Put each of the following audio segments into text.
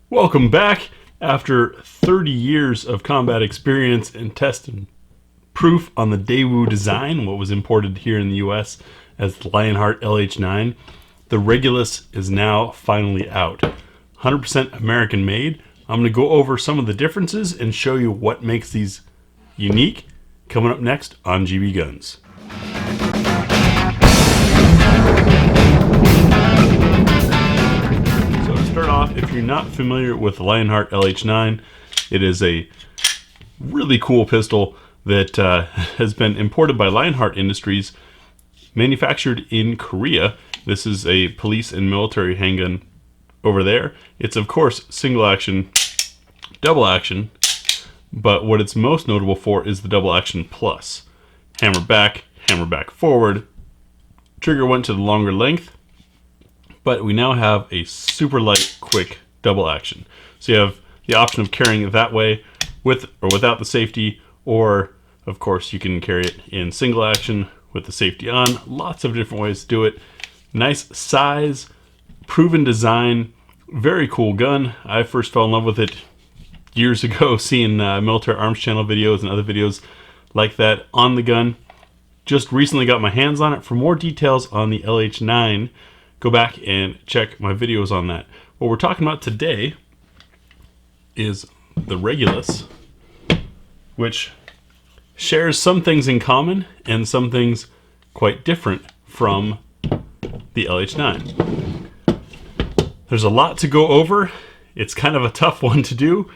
Welcome back. After 30 years of combat experience and test and proof on the Daewoo design, what was imported here in the US as the Lionheart LH-9, the Regulus is now finally out. 100% American made. I'm going to go over some of the differences and show you what makes these unique. Coming up next on GBGuns. So to start off, if you're not familiar with the Lionheart LH-9, it is a really cool pistol that has been imported by Lionheart Industries, manufactured in Korea. This is a police and military handgun over there. It's of course single action, double action, but what it's most notable for is the double action plus. Hammer back forward. Trigger went to the longer length, but we now have a super light, quick double action. So you have the option of carrying it that way with or without the safety, or of course you can carry it in single action with the safety on. Lots of different ways to do it. Nice size, proven design, very cool gun. I first fell in love with it years ago, seeing Military Arms Channel videos and other videos like that on the gun. Just recently got my hands on it. For more details on the LH-9, go back and check my videos on that. What we're talking about today is the Regulus, which shares some things in common and some things quite different from the LH-9. There's a lot to go over. It's kind of a tough one to do.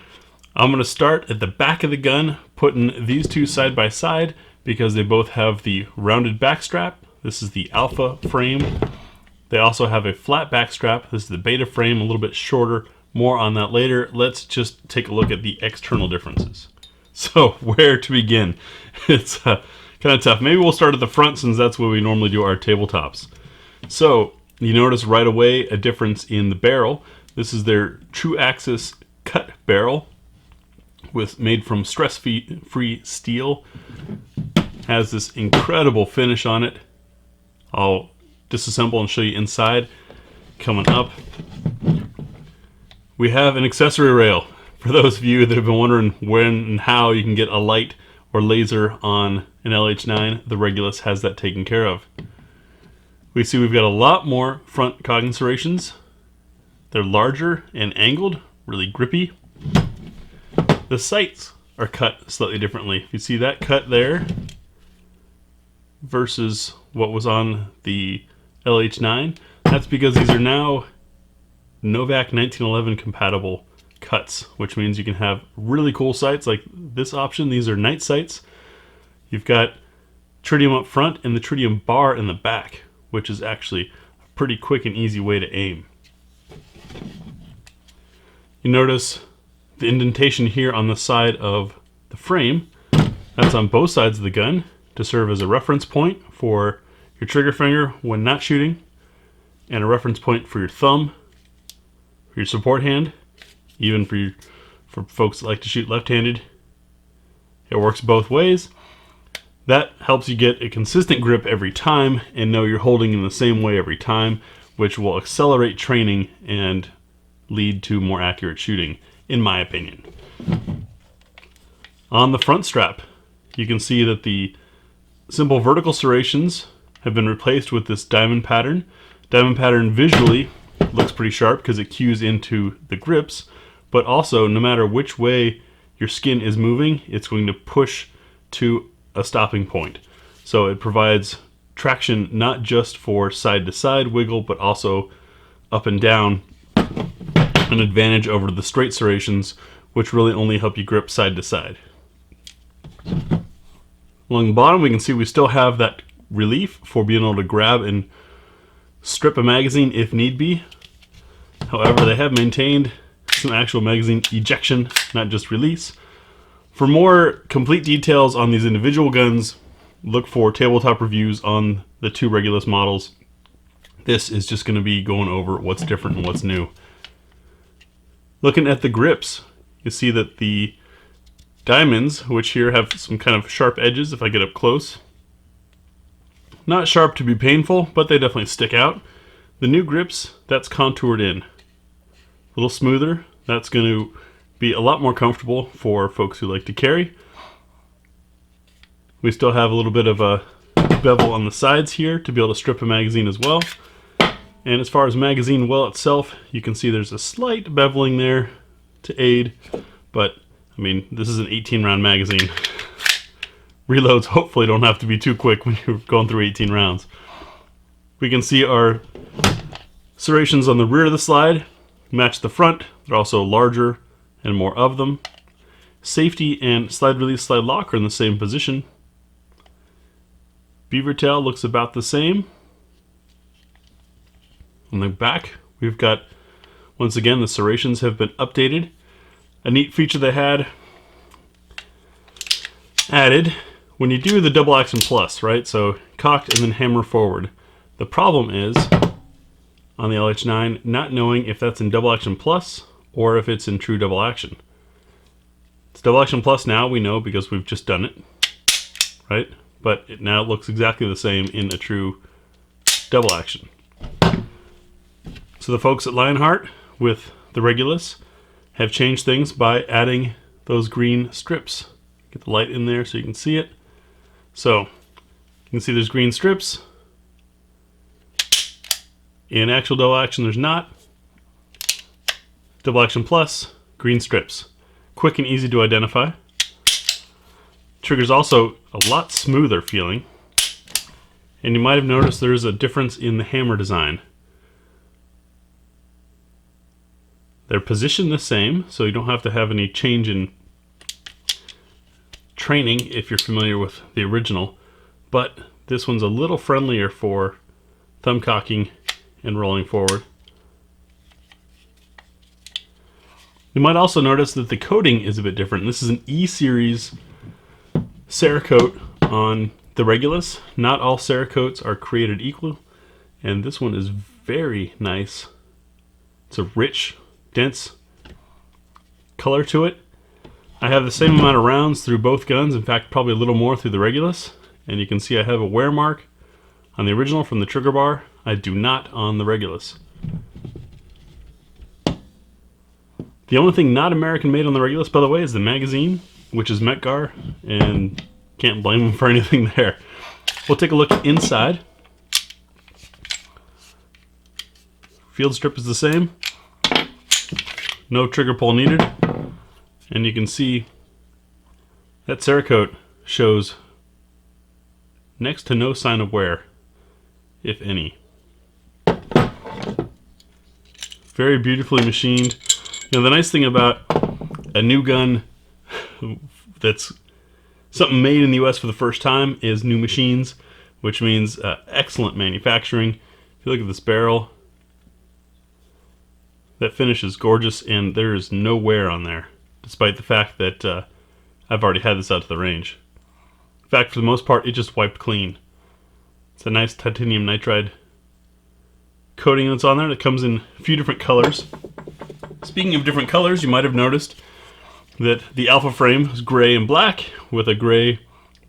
I'm going to start at the back of the gun, putting these two side by side because they both have the rounded back strap. This is the alpha frame. They also have a flat back strap. This is the beta frame, a little bit shorter. More on that later. Let's just take a look at the external differences. So where to begin? It's kind of tough. Maybe we'll start at the front since that's where we normally do our tabletops. So you notice right away a difference in the barrel. This is their true axis cut barrel, made from stress-free steel. Has this incredible finish on it. I'll disassemble and show you inside. Coming up, we have an accessory rail. For those of you that have been wondering when and how you can get a light or laser on an LH-9, the Regulus has that taken care of. We see we've got a lot more front cog serrations. They're larger and angled, really grippy. The sights are cut slightly differently. You see that cut there versus what was on the LH-9. That's because these are now Novak 1911 compatible cuts, which means you can have really cool sights like this option. These are night sights. You've got tritium up front and the tritium bar in the back, which is actually a pretty quick and easy way to aim. You notice the indentation here on the side of the frame. That's on both sides of the gun to serve as a reference point for your trigger finger when not shooting, and a reference point for your thumb, for your support hand, even for folks that like to shoot left-handed. It works both ways. That helps you get a consistent grip every time and know you're holding in the same way every time, which will accelerate training and lead to more accurate shooting, in my opinion. On the front strap, you can see that the simple vertical serrations have been replaced with this diamond pattern. Diamond pattern visually looks pretty sharp because it cues into the grips, but also no matter which way your skin is moving, it's going to push to a stopping point. So it provides traction not just for side to side wiggle, but also up and down, an advantage over the straight serrations, which really only help you grip side to side. Along the bottom, we can see we still have that relief for being able to grab and strip a magazine if need be. However, they have maintained some actual magazine ejection, not just release. For more complete details on these individual guns, look for tabletop reviews on the two Regulus models. This is just going to be going over what's different and what's new. Looking at the grips, you see that the diamonds, which here have some kind of sharp edges if I get up close, not sharp to be painful, but they definitely stick out. The new grips, that's contoured in. A little smoother, That's going to be a lot more comfortable for folks who like to carry. We still have a little bit of a bevel on the sides here to be able to strip a magazine as well. And as far as magazine well itself, you can see there's a slight beveling there to aid, but I mean, this is an 18 round magazine. Reloads hopefully don't have to be too quick when you're going through 18 rounds. We can see our serrations on the rear of the slide match the front. They're also larger and more of them. Safety and slide release, slide lock are in the same position. Beaver tail looks about the same. On the back, we've got, once again, the serrations have been updated. A neat feature they had added when you do the double action plus, right? So cocked and then hammer forward. The problem is, on the LH-9, not knowing if that's in double action plus or if it's in true double action. It's double action plus now, we know because we've just done it, right? But it now looks exactly the same in a true double action. So the folks at Lionheart with the Regulus have changed things by adding those green strips. Get the light in there so you can see it. So you can see there's green strips. In actual double action there's not. Double action plus, green strips. Quick and easy to identify. Trigger's also a lot smoother feeling. And you might have noticed there's a difference in the hammer design. They're positioned the same, so you don't have to have any change in training if you're familiar with the original, but this one's a little friendlier for thumb cocking and rolling forward. You might also notice that the coating is a bit different. This is an E-Series Cerakote on the Regulus. Not all Cerakotes are created equal, and this one is very nice. It's a rich, dense color to it. I have the same amount of rounds through both guns, in fact probably a little more through the Regulus, and you can see I have a wear mark on the original from the trigger bar. I do not on the Regulus. The only thing not American made on the Regulus, by the way, is the magazine, which is Metgar, and can't blame them for anything there. We'll take a look inside. Field strip is the same. No trigger pull needed. And you can see that Cerakote shows next to no sign of wear, if any. Very beautifully machined. You know, the nice thing about a new gun that's something made in the US for the first time is new machines, which means excellent manufacturing. If you look at this barrel, that finish is gorgeous and there is no wear on there, despite the fact that I've already had this out to the range. In fact, for the most part, it just wiped clean. It's a nice titanium nitride coating that's on there that comes in a few different colors. Speaking of different colors, you might have noticed that the alpha frame is gray and black with a gray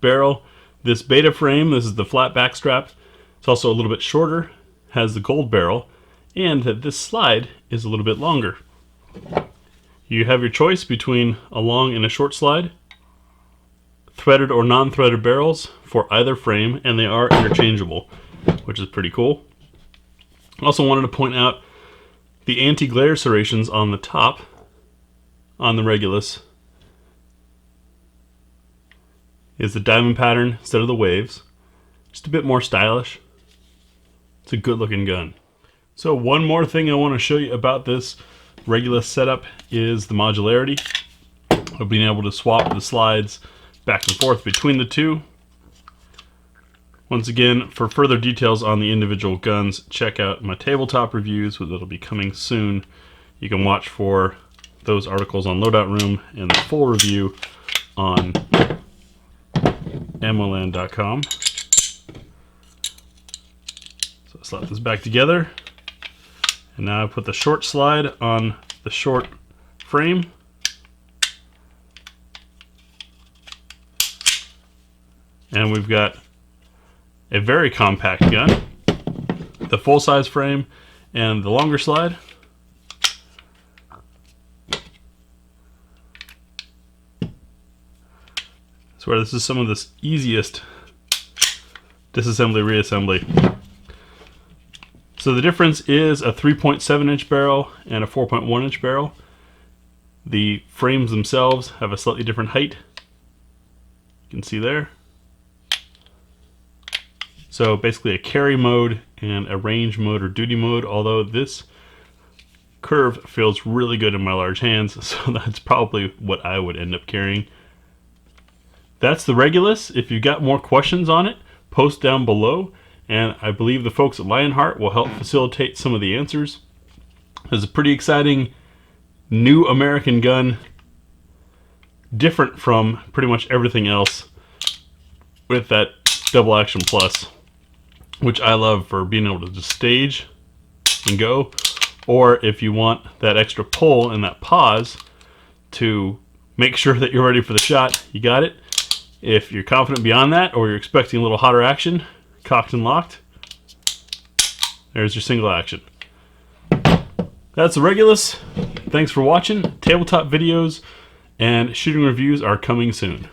barrel. This beta frame, this is the flat back strap. It's also a little bit shorter, has the gold barrel, and that this slide is a little bit longer. You have your choice between a long and a short slide, threaded or non-threaded barrels for either frame, and they are interchangeable, which is pretty cool. Also wanted to point out the anti-glare serrations on the top on the Regulus is the diamond pattern instead of the waves. Just a bit more stylish. It's a good looking gun. So one more thing I want to show you about this Regulus setup is the modularity of being able to swap the slides back and forth between the two. Once again, for further details on the individual guns, check out my tabletop reviews, that'll be coming soon. You can watch for those articles on Loadout Room and the full review on ammoland.com. So I slap this back together. And now I put the short slide on the short frame. And we've got a very compact gun, the full-size frame and the longer slide. swear this is some of the easiest disassembly reassembly. So the difference is a 3.7 inch barrel and a 4.1 inch barrel. The frames themselves have a slightly different height. You can see there. So basically a carry mode and a range mode or duty mode, although this curve feels really good in my large hands, so that's probably what I would end up carrying. That's the Regulus. If you've got more questions on it, post down below, and I believe the folks at Lionheart will help facilitate some of the answers. It's a pretty exciting new American gun, different from pretty much everything else, with that double action plus, which I love for being able to just stage and go. Or if you want that extra pull and that pause to make sure that you're ready for the shot, you got it. If you're confident beyond that, or you're expecting a little hotter action, cocked and locked, there's your single action. That's the Regulus. Thanks for watching. Tabletop videos and shooting reviews are coming soon.